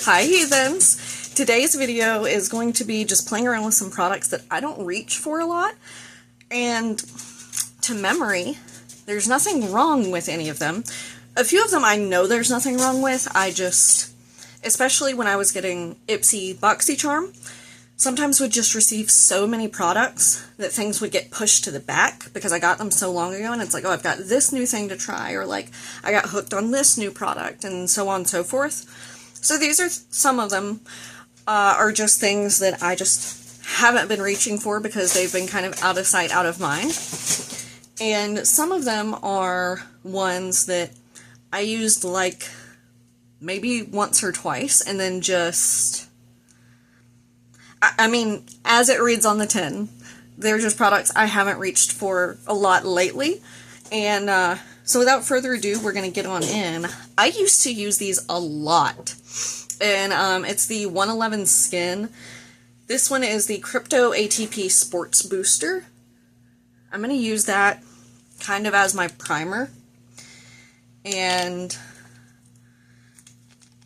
Hi heathens! Today's video is going to be just playing around with some products that I don't reach for a lot, and to memory, there's nothing wrong with any of them. A few of them I know there's nothing wrong with, I just, especially when I was getting Ipsy BoxyCharm, sometimes would just receive so many products that things would get pushed to the back because I got them so long ago, and it's like, oh, I've got this new thing to try, or like, I got hooked on this new product, and so on and so forth. So these are some of them, are just things that I just haven't been reaching for because they've been kind of out of sight, out of mind. And some of them are ones that I used like maybe once or twice and then just, I mean, as it reads on the tin, they're just products I haven't reached for a lot lately. And so without further ado, we're going to get on in. I used to use these a lot. And it's the 111 Skin. This one is the Crypto ATP Sports Booster. I'm going to use that kind of as my primer. And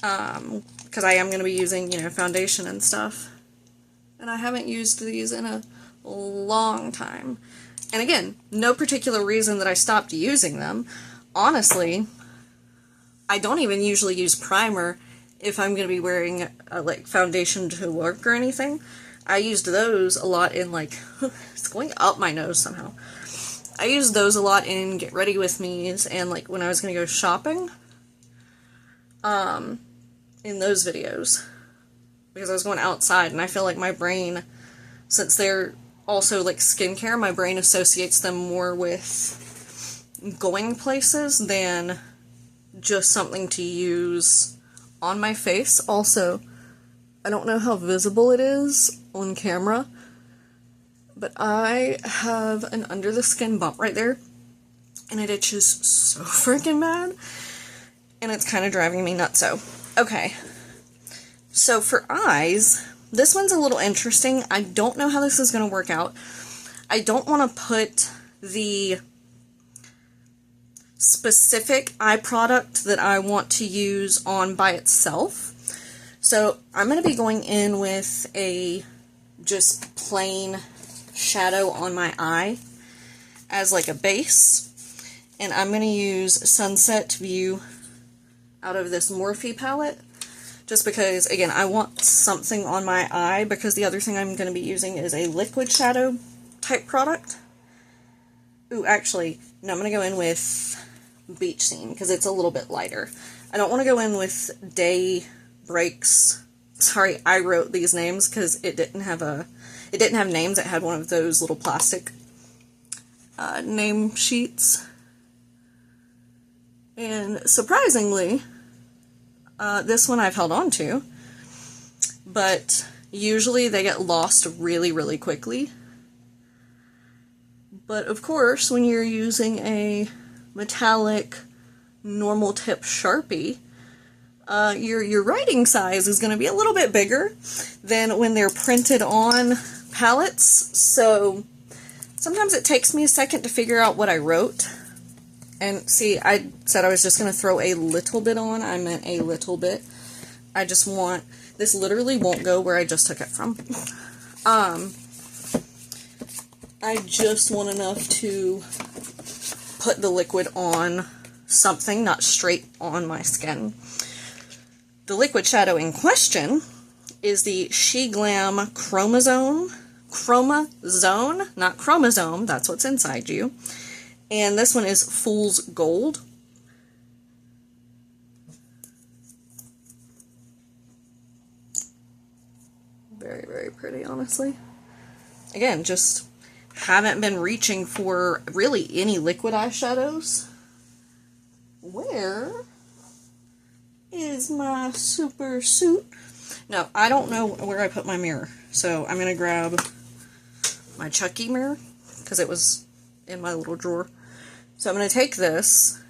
because I am going to be using, foundation and stuff. And I haven't used these in a long time. And again, no particular reason that I stopped using them. Honestly, I don't even usually use primer if I'm going to be wearing like foundation to work or anything. I used those a lot in like, it's going up my nose somehow. I used those a lot in Get Ready With Me's and like when I was going to go shopping, in those videos. Because I was going outside and I feel like my brain, since they're also like skincare, my brain associates them more with going places than just something to use on my face. Also, I don't know how visible it is on camera, but I have an under the skin bump right there, and it itches so freaking bad, and it's kind of driving me nuts. So, okay. So for eyes, this one's a little interesting. I don't know how this is going to work out. I don't want to put the specific eye product that I want to use on by itself. So I'm going to be going in with a just plain shadow on my eye as like a base. And I'm going to use Sunset View out of this Morphe palette. Just because, again, I want something on my eye, because the other thing I'm going to be using is a liquid shadow type product. Ooh, actually, no, I'm going to go in with Beach Scene, because it's a little bit lighter. I don't want to go in with Day Breaks. Sorry, I wrote these names, because it didn't have names. It had one of those little plastic name sheets. And surprisingly, this one I've held on to, but usually they get lost really, really quickly. But of course, when you're using a metallic normal tip Sharpie, your writing size is going to be a little bit bigger than when they're printed on palettes. So sometimes it takes me a second to figure out what I wrote. And see, I said I was just going to throw a little bit on. I meant a little bit. I just want, this literally won't go where I just took it from. I just want enough to put the liquid on something, not straight on my skin. The liquid shadow in question is the She Glam Chromazone, not chromosome, that's what's inside you. And this one is Fool's Gold. Very, very pretty, honestly. Again, just haven't been reaching for really any liquid eyeshadows. Where is my super suit? No, I don't know where I put my mirror. So I'm going to grab my Chucky mirror, because it was in my little drawer. So I'm going to take this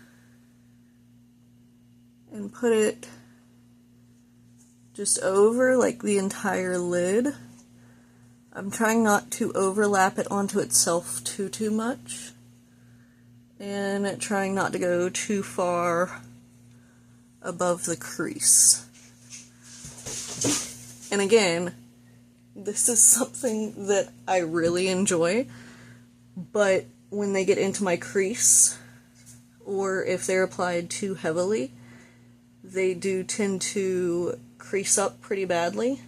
and put it just over like the entire lid. I'm trying not to overlap it onto itself too much, and trying not to go too far above the crease. And again, this is something that I really enjoy, but when they get into my crease, or if they're applied too heavily, they do tend to crease up pretty badly.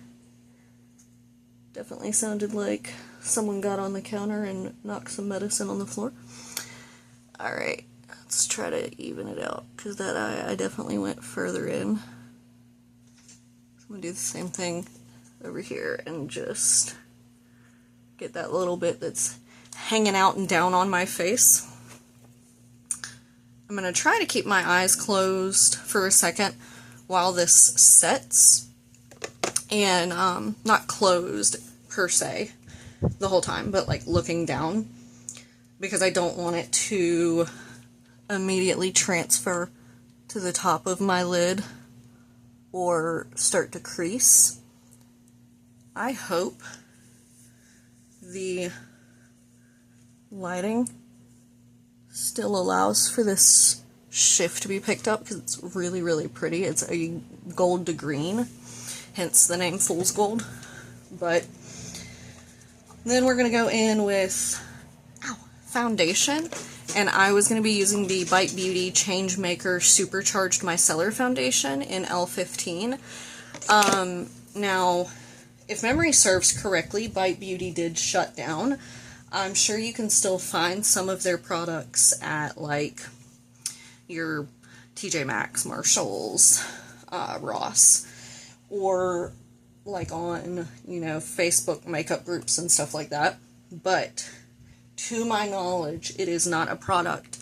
Definitely sounded like someone got on the counter and knocked some medicine on the floor. Alright, let's try to even it out, because that I definitely went further in. So I'm going to do the same thing over here and just get that little bit that's hanging out and down on my face. I'm going to try to keep my eyes closed for a second while this sets, and not closed per se the whole time, but like looking down, because I don't want it to immediately transfer to the top of my lid or start to crease. I hope the lighting still allows for this shift to be picked up, because it's really, really pretty. It's a gold to green, hence the name Fool's Gold. But then we're going to go in with foundation, and I was going to be using the Bite Beauty Changemaker Supercharged Micellar Foundation in L15. Now, if memory serves correctly, Bite Beauty did shut down. I'm sure you can still find some of their products at, like, your TJ Maxx, Marshalls, Ross, or, like, on, you know, Facebook makeup groups and stuff like that. But to my knowledge, it is not a product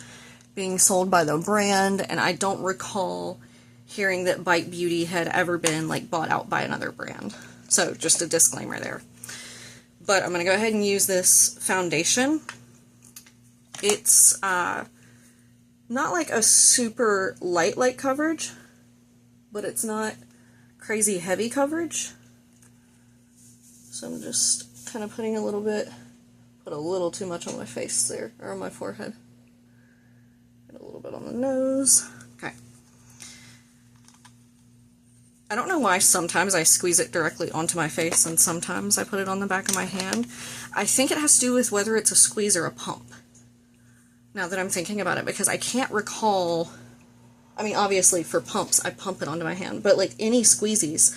being sold by the brand, and I don't recall hearing that Bite Beauty had ever been, like, bought out by another brand. So, just a disclaimer there. But I'm going to go ahead and use this foundation. It's not like a super light coverage, but it's not crazy heavy coverage. So I'm just kind of putting a little bit, put a little too much on my face there, or on my forehead. Get a little bit on the nose. Okay. I don't know why sometimes I squeeze it directly onto my face and sometimes I put it on the back of my hand. I think it has to do with whether it's a squeeze or a pump, now that I'm thinking about it, because I can't recall. I mean, obviously for pumps I pump it onto my hand, but like any squeezies,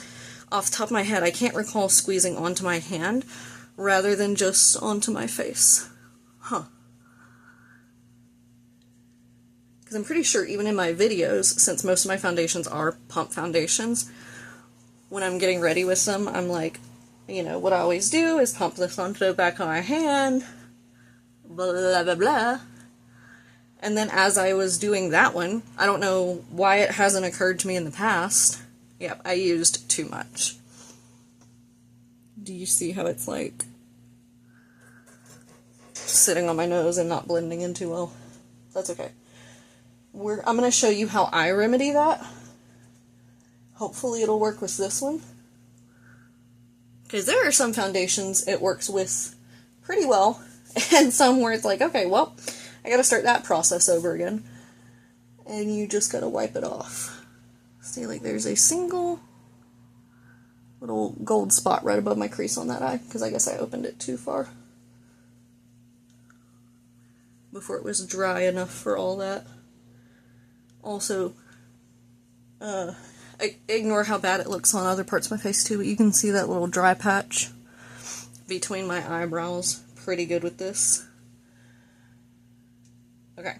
off the top of my head, I can't recall squeezing onto my hand rather than just onto my face. Huh. Because I'm pretty sure even in my videos, since most of my foundations are pump foundations, when I'm getting ready with them, I'm like, you know, what I always do is pump this onto the back of my hand, blah, blah, blah, blah. And then as I was doing that one, I don't know why it hasn't occurred to me in the past. Yep, I used too much. Do you see how it's like sitting on my nose and not blending in too well? That's okay. I'm going to show you how I remedy that. Hopefully it'll work with this one. Because there are some foundations it works with pretty well, and some where it's like, okay, well, I gotta start that process over again. And you just gotta wipe it off. See, like there's a single little gold spot right above my crease on that eye, because I guess I opened it too far before it was dry enough for all that. Also, ignore how bad it looks on other parts of my face too, but you can see that little dry patch between my eyebrows. Pretty good with this. Okay.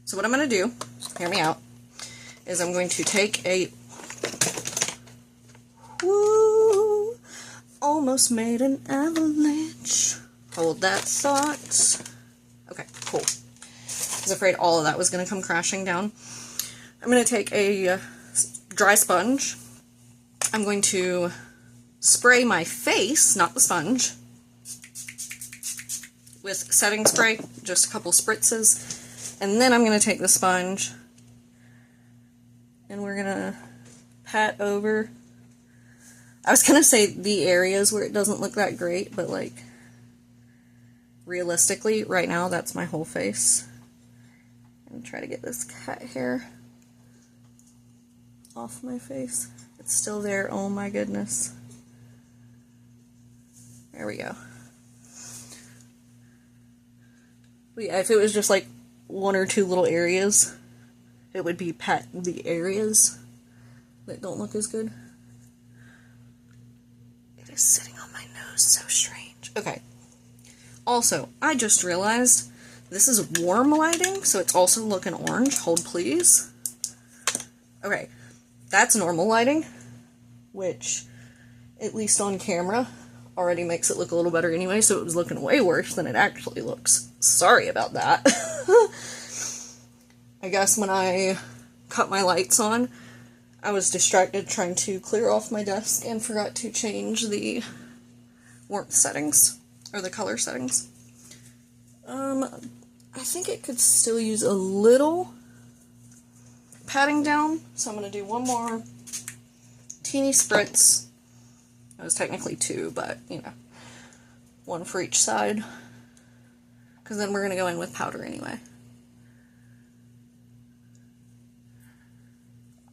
So what I'm going to do, hear me out, is I'm going to take a, woo, almost made an avalanche. Hold that thought. Okay, cool. I was afraid all of that was going to come crashing down. I'm going to take a dry sponge. I'm going to spray my face, not the sponge, with setting spray, just a couple spritzes, and then I'm going to take the sponge and we're going to pat over. I was going to say the areas where it doesn't look that great, but like realistically right now that's my whole face. And try to get this cat hair off my face. It's still there. Oh my goodness. There we go. But yeah, if it was just like one or two little areas, it would be the areas that don't look as good. It is sitting on my nose, so strange. Okay. Also, I just realized this is warm lighting, so it's also looking orange. Hold please. Okay, that's normal lighting, which, at least on camera, already makes it look a little better anyway, so it was looking way worse than it actually looks. Sorry about that. I guess when I cut my lights on, I was distracted trying to clear off my desk and forgot to change the warmth settings, or the color settings. I think it could still use a little patting down, so I'm going to do one more teeny spritz. It was technically two, but, you know, one for each side, because then we're going to go in with powder anyway.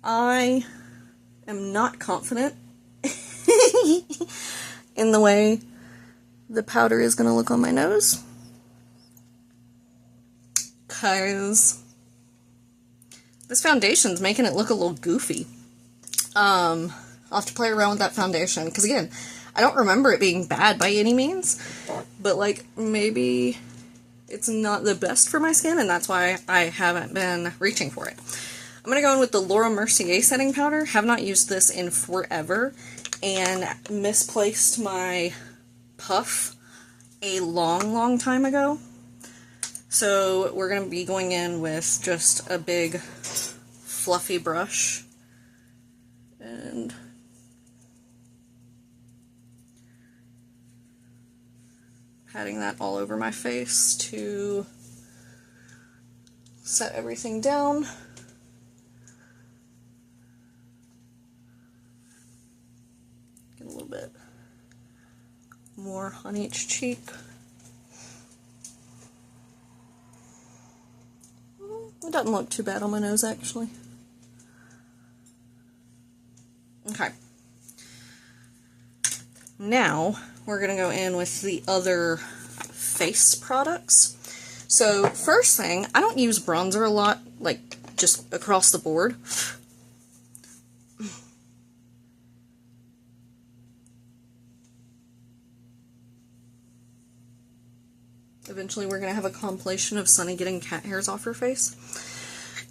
I am not confident in the way the powder is going to look on my nose, because this foundation's making it look a little goofy. I'll have to play around with that foundation, because again, I don't remember it being bad by any means, but like, maybe it's not the best for my skin, and that's why I haven't been reaching for it. I'm going to go in with the Laura Mercier setting powder. Have not used this in forever, and misplaced my puff a long time ago. So we're going to be going in with just a big fluffy brush and patting that all over my face to set everything down. Get a little bit more on each cheek. It doesn't look too bad on my nose, actually. Okay. Now, we're going to go in with the other face products. So, first thing, I don't use bronzer a lot, like, just across the board. Eventually we're going to have a compilation of Sunny getting cat hairs off her face.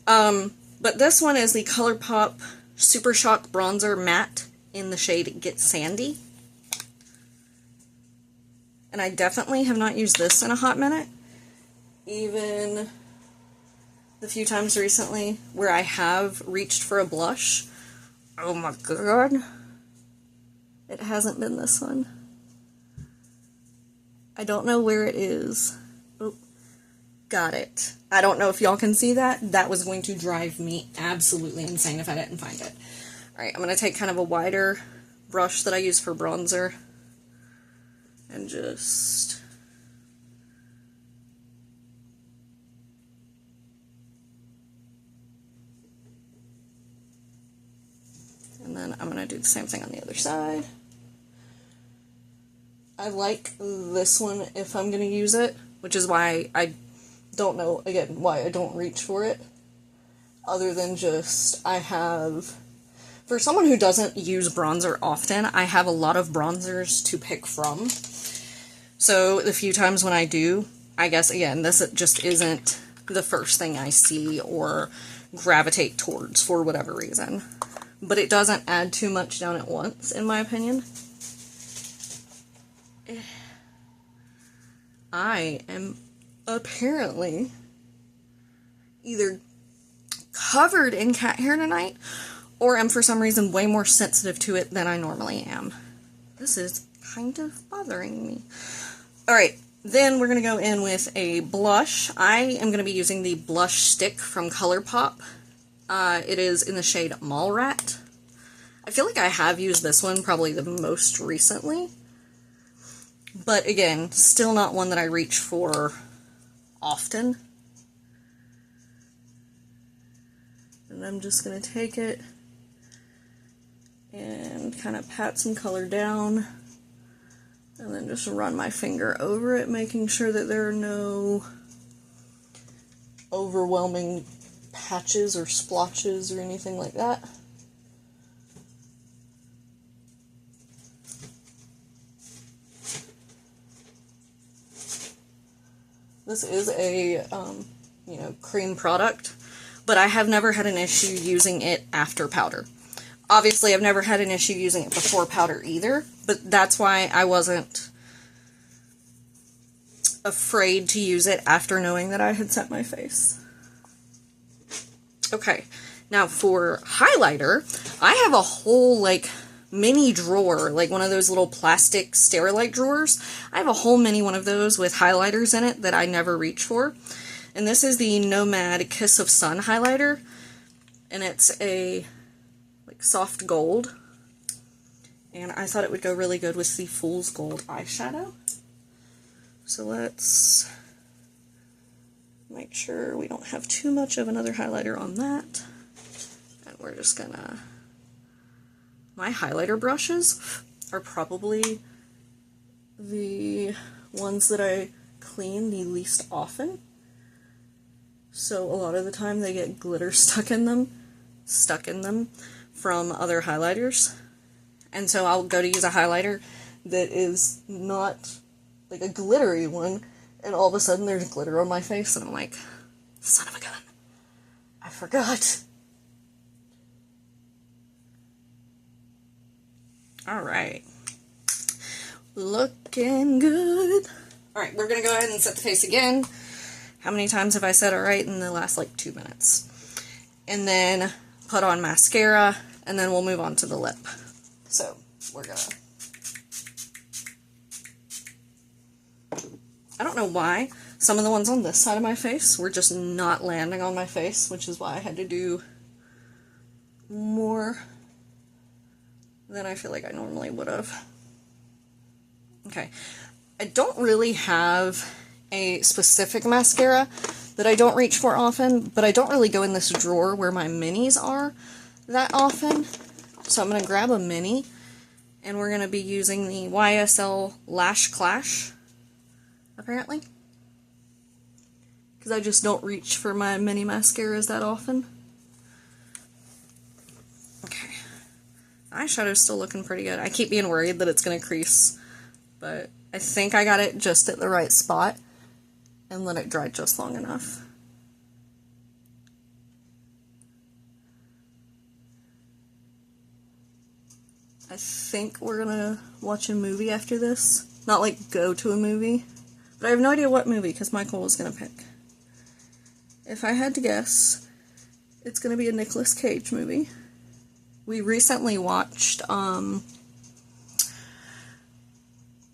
But this one is the ColourPop Super Shock Bronzer Matte in the shade Get Sandy. And I definitely have not used this in a hot minute. Even the few times recently where I have reached for a blush. Oh my god. It hasn't been this one. I don't know where it is. Oh, got it. I don't know if y'all can see that. That was going to drive me absolutely insane if I didn't find it. Alright, I'm going to take kind of a wider brush that I use for bronzer and just and then I'm going to do the same thing on the other side. I like this one if I'm going to use it, which is why I don't know, again, why I don't reach for it. Other than just, I have, for someone who doesn't use bronzer often, I have a lot of bronzers to pick from. So the few times when I do, I guess, again, this just isn't the first thing I see or gravitate towards for whatever reason. But it doesn't add too much down at once, in my opinion. I am apparently either covered in cat hair tonight, or am for some reason way more sensitive to it than I normally am. This is kind of bothering me. Alright, then we're going to go in with a blush. I am going to be using the blush stick from ColourPop. It is in the shade Mall Rat. I feel like I have used this one probably the most recently. But again, still not one that I reach for often. And I'm just going to take it and kind of pat some color down, and then just run my finger over it, making sure that there are no overwhelming patches or splotches or anything like that. This is a, you know, cream product, but I have never had an issue using it after powder. Obviously, I've never had an issue using it before powder either, but that's why I wasn't afraid to use it after knowing that I had set my face. Okay, now for highlighter, I have a whole, like, mini drawer, like one of those little plastic Sterilite drawers. I have a whole mini one of those with highlighters in it that I never reach for. And this is the Nomad Kiss of Sun highlighter, and it's a like soft gold, and I thought it would go really good with the Fool's Gold eyeshadow. So let's make sure we don't have too much of another highlighter on that, and we're just gonna, my highlighter brushes are probably the ones that I clean the least often. So a lot of the time they get glitter stuck in them from other highlighters. And so I'll go to use a highlighter that is not like a glittery one, and all of a sudden there's glitter on my face, and I'm like, son of a gun, I forgot. Alright. Looking good. Alright, we're gonna go ahead and set the face again. How many times have I said alright in the last, like, 2 minutes? And then put on mascara, and then we'll move on to the lip. So, we're gonna... I don't know why some of the ones on this side of my face were just not landing on my face, which is why I had to do more than I feel like I normally would have. Okay. I don't really have a specific mascara that I don't reach for often, but I don't really go in this drawer where my minis are that often. So I'm going to grab a mini, and we're going to be using the YSL Lash Clash, apparently. Because I just don't reach for my mini mascaras that often. Okay. Eyeshadow's still looking pretty good. I keep being worried that it's going to crease, but I think I got it just at the right spot and let it dry just long enough. I think we're gonna watch a movie after this. Not like go to a movie, but I have no idea what movie because Michael was gonna pick. If I had to guess, it's gonna be a Nicolas Cage movie. We recently watched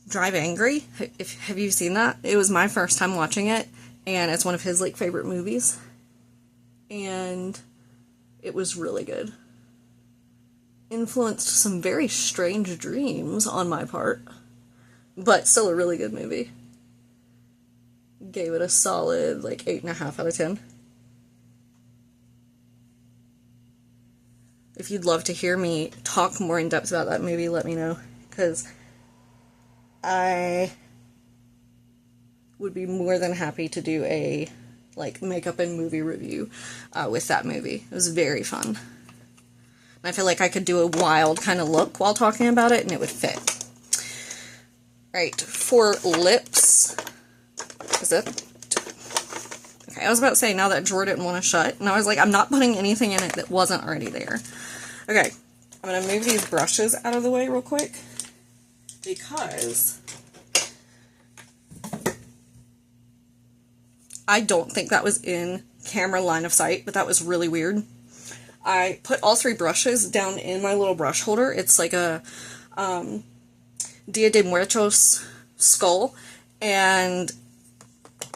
Drive Angry. Have you seen that? It was my first time watching it, and it's one of his like favorite movies, and it was really good. Influenced some very strange dreams on my part, but still a really good movie. Gave it a solid like 8.5 out of 10. If you'd love to hear me talk more in depth about that movie, let me know, because I would be more than happy to do a like makeup and movie review with that movie. It was very fun. And I feel like I could do a wild kind of look while talking about it and it would fit. Right, for lips, is it? Okay, I was about to say now that drawer didn't want to shut, and I was like, I'm not putting anything in it that wasn't already there. Okay, I'm going to move these brushes out of the way real quick, because I don't think that was in camera line of sight, but that was really weird. I put all 3 brushes down in my little brush holder. It's like a Dia de Muertos skull, and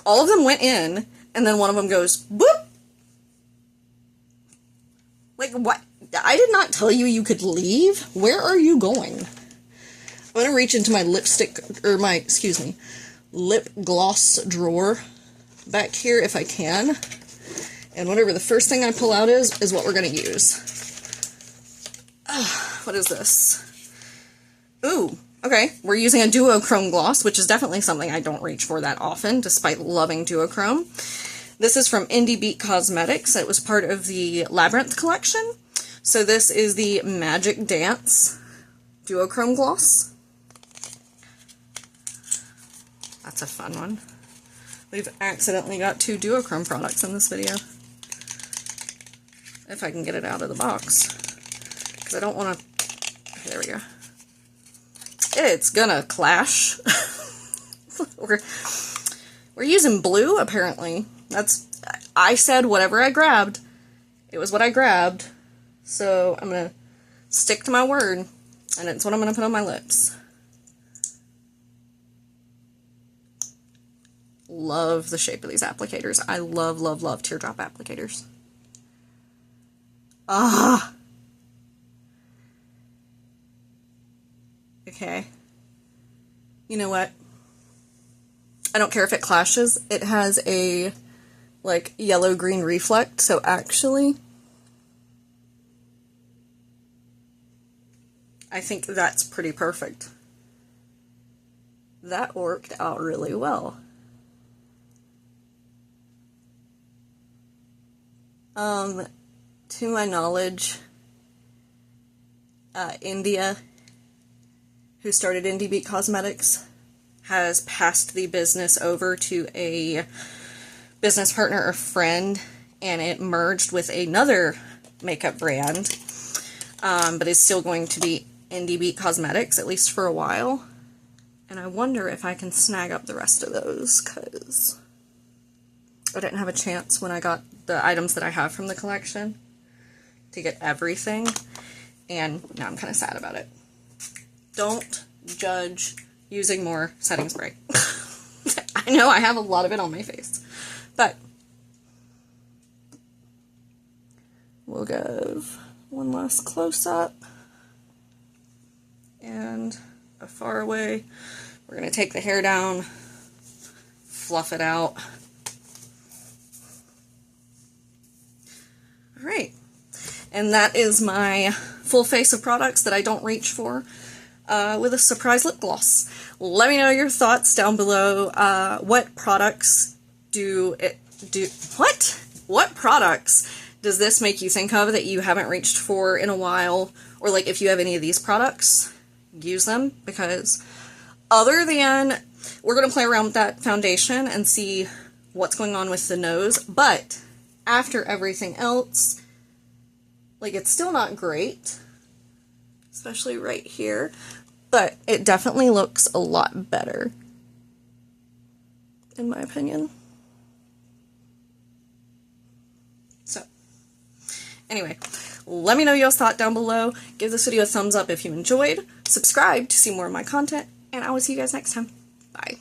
all of them went in, and then one of them goes, boop! Like, what? I did not tell you could leave? Where are you going? I'm going to reach into my lipstick, or my, excuse me, lip gloss drawer back here if I can. And whatever the first thing I pull out is what we're going to use. what is this? Ooh, okay. We're using a duochrome gloss, which is definitely something I don't reach for that often, despite loving duochrome. This is from Indie Beat Cosmetics. It was part of the Labyrinth collection. So this is the Magic Dance duochrome gloss. That's a fun one. We've accidentally got 2 duochrome products in this video. If I can get it out of the box. Because I don't want to... Okay, there we go. It's gonna clash. We're using blue, apparently. I said whatever I grabbed. It was what I grabbed. So I'm gonna stick to my word. And it's what I'm gonna put on my lips. Love the shape of these applicators. I love, love, love teardrop applicators. Ah! Okay. You know what? I don't care if it clashes. It has a, like, yellow-green reflect, so actually, I think that's pretty perfect. That worked out really well. To my knowledge, India, who started Indie Beat Cosmetics, has passed the business over to a business partner or friend, and it merged with another makeup brand, but is still going to be Indie Beat Cosmetics, at least for a while. And I wonder if I can snag up the rest of those, because I didn't have a chance when I got the items that I have from the collection to get everything, and now I'm kind of sad about it. Don't judge using more setting spray. I know I have a lot of it on my face, but we'll give one last close-up and a far away. We're going to take the hair down, fluff it out. Alright, and that is my full face of products that I don't reach for with a surprise lip gloss. Let me know your thoughts down below. What products what products does this make you think of that you haven't reached for in a while? Or like if you have any of these products, use them, because other than, we're going to play around with that foundation and see what's going on with the nose, but after everything else, like, it's still not great, especially right here, but it definitely looks a lot better, in my opinion. So, anyway, let me know your thoughts down below. Give this video a thumbs up if you enjoyed. Subscribe to see more of my content, and I will see you guys next time. Bye.